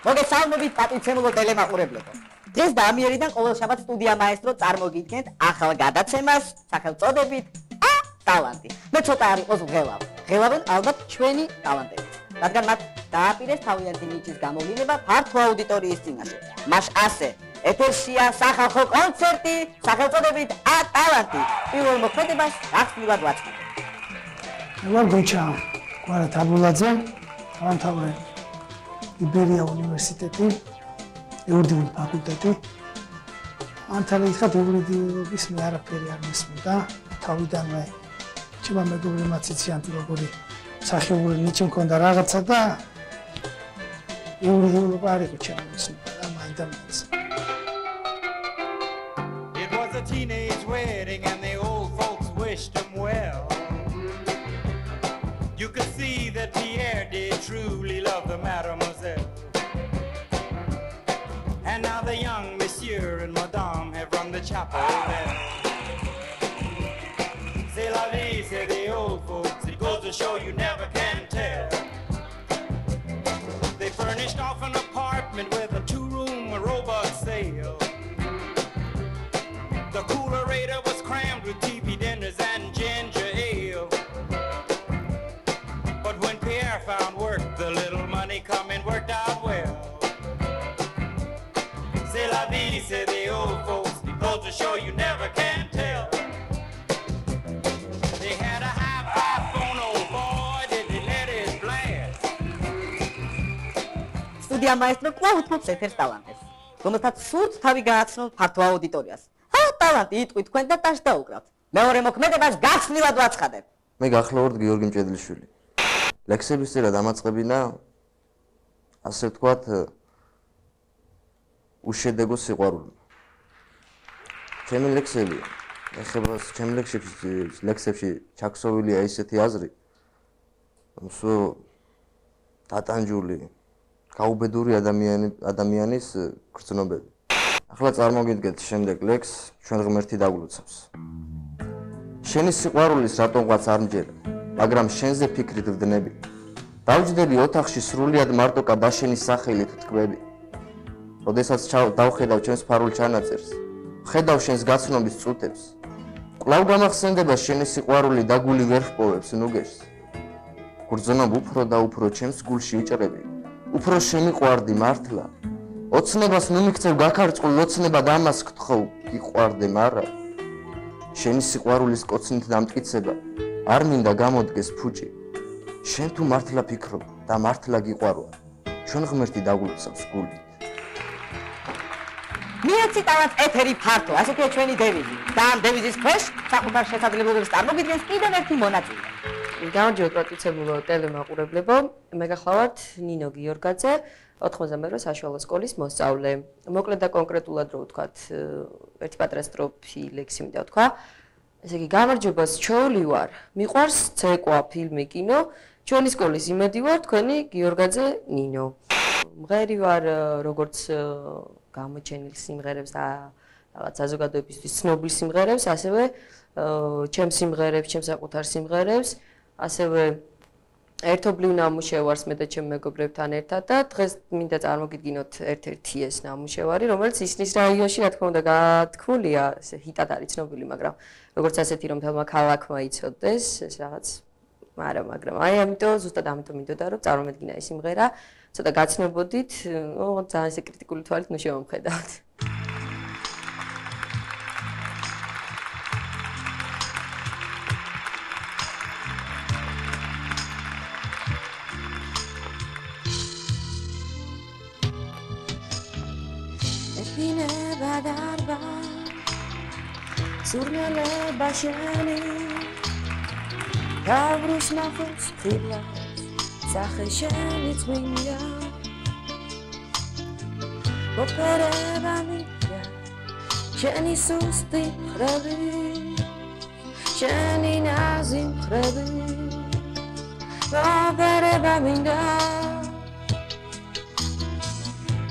მოგესალმებით პატივცემულო ტელემაყურებლებო. დღეს დაამიერიდან ყოველ შაბათს სტუდია მაესტრო წარმოგიდგენთ ახალ გადაცემას სახელწოდებით ტალანტი. მე ცოტა არ იყოს ვღელავ. ღელავენ ალბათ ჩვენი ტალანტები. რადგან მათ დააპირეს თავიანთი ნიჭის გამოვლინება ფართო აუდიტორიის წინაშე. მას ასე ეთერშია სახალხო კონცერტი სახელწოდებით ტალანტი. პირველ მოქმედებას გახსნილად ვაწყობთ. ვარ გოჩა კვარა თაბულაძე, ამთავრე იბერია უნივერსიტეტი, იურიდიული ფაკულტეტი. ანთალე ითხრათ იურიდიულობის მე არაფერი არ მისმოდა. თავიდანვე ჩემმა მეგობრებმა ციციან თუ როგორი სახეობური ნიჭი მქონდა რაღაცა და იურიდიულობა არ იყო ჩემი მისმოდა და მაინდა-მაინც. It was a teenage wedding and the old folks wished him well. You could see that Pierre did truly love the mademoiselle. And now the young monsieur and madame have rung the chapel bell. C'est la vie, say the old folks, it goes to show you never can tell. They furnished off an apartment with a 2-room robot sale. The coolerator was crammed with TV dinners and ginger ale. But when Pierre found work, the little money coming worked out well. C'est la vie, say the old folks, it goes to show you never can tell. They had a high-five phone, old boy, did they let it blast. სტუდია მაესტრო კვლავ უთმობს ეთერს ტალანტებს, რომელთაც სურთ თავი გააცნოთ ფართო აუდიტორიას. ტალანტი იტყვით თქვენ და ტაშ დაუკრავთ. მეორე მოქმედებას გახსნილად ვაცხადებ. მე გახლავართ გიორგი მჭედლიშვილი. ლექსების წერა დამაწყებინა ასე ვთქვათ უშედეგო სიყვარული. ჩემი ლექსები ეხება ჩემი ლექსებში ჩაქსოვილია ისეთი აზრი, რომ დატანჯული გაუბედური ადამიანის გრძნობები. ახლა წარმოგიდგეთ შემდეგ ლექსს ჩვენ ღმერთი დაგლოცავს. შენი სიყვარულის რატომღაც არ მჯერა, მაგრამ შენზე ფიქრით ვდნები. დავჯდები ოთახში სრულიად მარტო დაშენი სახელით ვთქვები. როდესაც დავხედავ ჩემს ფარულ ჩანაწერს, ვხედავ შენს გაცნობის წუთებს. კვლავ გამახსენდება შენი სიყვარული და გული ვერ ვპოვებს ნუგეშს. გრძნობ უფრო და უფრო ჩემს გულში უჭრები, უფრო შემიყვარდი მართლა. ოცნებას ნუ მიქცევ გაქარწყულ ოცნებად ამას გთხოვ, გიყვარდე მარა. შენი სიყვარულის კოცნით დამტკიცება არ მინდა გამოდგეს ფუჭი. შენ თუ მართლა ფიქრობ და მართლა გიყვარვა, ჩვენ ღმერთი დაგულოცავს გული. მიეცი ტალანტს ეთერი ფართო, ასეთია ჩვენი დევიზი. და ამ დევიზის ქვეშ საკუთარ შესაძლებლობებს წარმოგიდგენს კიდევ ერთი მონაწილე. გამარჯობა პატივცემულო ტელემაყურებლებო, მე გახლავართ ნინო გიორგაძე, 92 საშუალო სკოლის მოსწავლე. მოკლედ და კონკრეტულად რო ვთქვათ, ერთი პატრა სტროფი ლექსი მინდა ვთქვა. ესე იგი, გამარჯობას ჩოული ვარ, მიყვარს ცეკვა, ფილმი, კინო, ჩვენი სკოლის იმედი ვარ, თქვენი გიორგაძე ნინო. მღერი ვარ როგორც გამოჩენილ სიმღერებს და რაღაც საზოგადოებისთვის ცნობილ სიმღერებს, ასევე ჩემს სიმღერებს, ჩემს საკუთარ სიმღერებს, ასევე ერთობლივ ნამუშევარს მე და ჩემ მეგობრებთან ერთად და დღეს მინდა წარმოგიდგინოთ ერთ-ერთი ეს ნამუშევარი, რომელიც ისნის რაიონში რა თქმა უნდა გათქმულია, ესე ჰიტად არის ცნობილი, მაგრამ როგორც ასეთი რომ თელმა ქალაქმა იცოდეს, ეს რაღაც მაგრამ აი ამიტომ ზუსტად ამიტომ მინდოდა რომ წარმომედგინა ეს სიმღერა, ცოტა გაცნობოდით, ძალიან ესე კრიტიკული თვალით ნუ შევამხედავთ. Efiნება darba Surneleba შენი Tavrus nafos khibla Sakhe sheni tsminda Opereba mitra Sheni susti khrebi Sheni nazim khrebi Opereba minda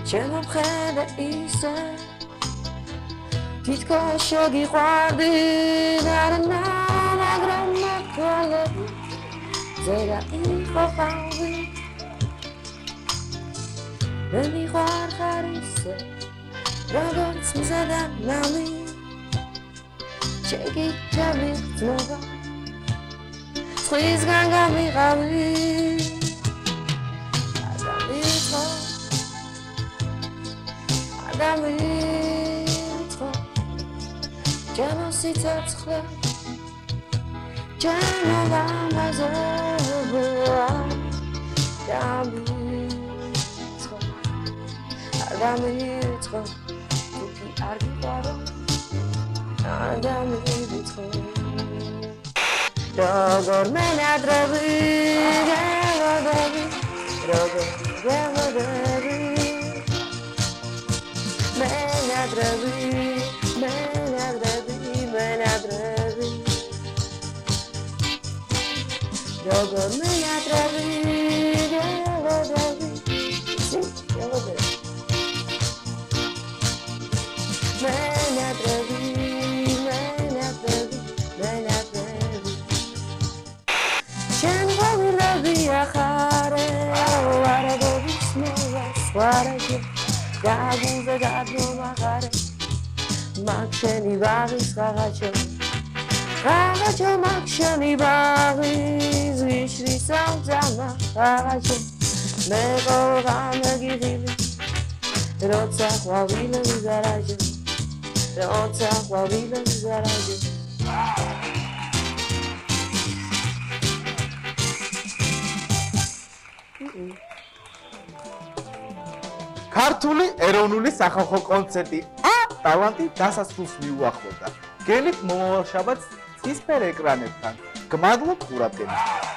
Chemo khede isa Titko shogi khwardi Darana magram nakhale ზერა იყო ყავი მე მიყვარ ხარ ისე როგორც მზე და ნამი შეგიჩემი ძმობა სხვისგან გამიყავი Adamito, Jano sitatskhla, Jano lamazova, Adamito, Tuki argibaro, Adamito, Rogor menadravi, Rogor, Gabuza gadno magare Makshani bagis gagacho Gagacho makshani bagis Vishri samzama gagacho Mego gana gihili Rotsa khwavila vizarajo Rotsa khwavila vizarajo ქართული ეროვნული სახალხო კონცერტი ტალანტი დასასრულს მიუახლოვდა. გელით მომავალ შაბათს ცისფერ ეკრანებთან. გმადლობ ყურადღებისთვის.